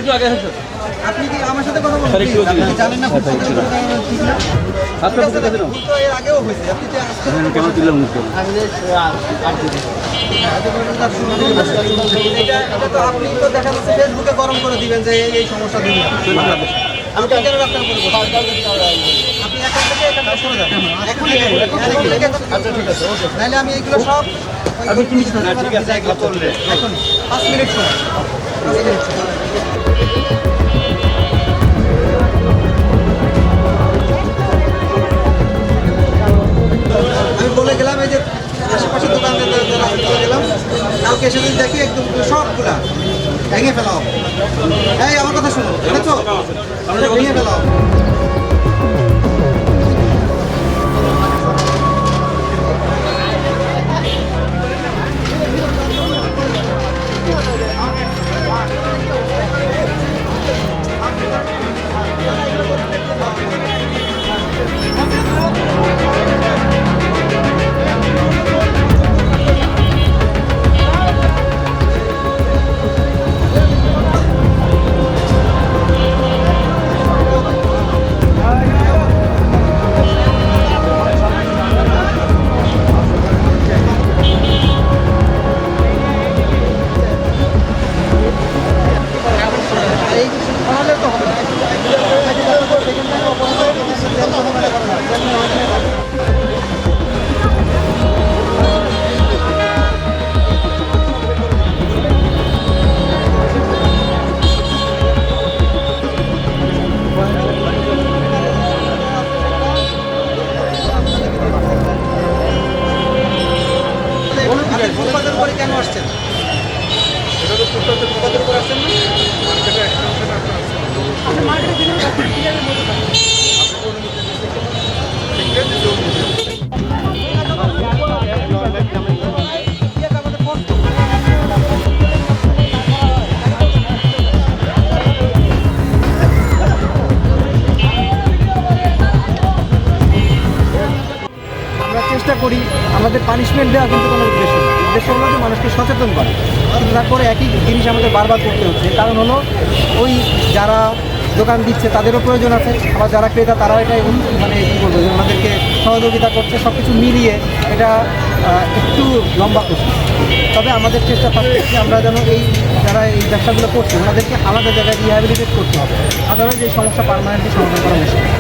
একটু আগে আসুন। আপনি কি আমার সাথে কথা বলছেন? স্যার, একটু আপনি ওদিকে। জানেন না আচ্ছা, একটু না। ঠিক না? আপনার বুকে কাছে নাও। ভুল তো এর আগেও হয়েছে। আপনি যে আজকে কেন দিলাম মুখে? এটা তো আপনি তো দেখা যাচ্ছে ফেসবুকে গরম করে দিবেন যে এই সমস্যা দিন আমি তো কেন আপনার উপরে বলবো? আপনি এখান থেকে এখানটা সরে যান এখনই আচ্ছা ঠিক আছে ওকে নাহলে আমি এইগুলো সব আপনি কি মিশন? না, ঠিক আছে, একলা চললে। এখন 5 মিনিট সময় 5 মিনিট সময়। আমি বলে গেলাম এই যে আশেপাশে দোকানদার বলে গেলাম কালকে এসে যদি দেখি একদম সবগুলা ভেঙে ফেলা হবে। এই আমার কথা শুনো বুঝেছো ভেঙে ফেলা হবে। ফুটপাতের উপরে কেন আসছেন? এটা তো ফুটপাতের উপরে আসছেন না? আমরা চেষ্টা করি আমাদের পানিশমেন্ট দেওয়া কিন্তু কোনো উদ্দেশ্য না। উদ্দেশ্য হলো যে মানুষকে সচেতন করে, কিন্তু তারপরে একই জিনিস আমাদের বারবার করতে হচ্ছে। কারণ হলো ওই যারা দোকান দিচ্ছে তাদেরও প্রয়োজন আছে, আবার যারা ক্রেতা তারাও এটা মানে কী বলবো যে ওনাদেরকে সহযোগিতা করছে। সব কিছু মিলিয়ে এটা একটু লম্বা প্রসেস। তবে আমাদের চেষ্টা থাকছে যে আমরা যেন এই যারা এই ব্যবসাগুলো করছে ওনাদেরকে আলাদা জায়গায় রিহ্যাবিলিটেট করতে হবে, আদারওয়াইজ এই সমস্যা পার্মানেন্টলি সমাধান করা মুশকিল।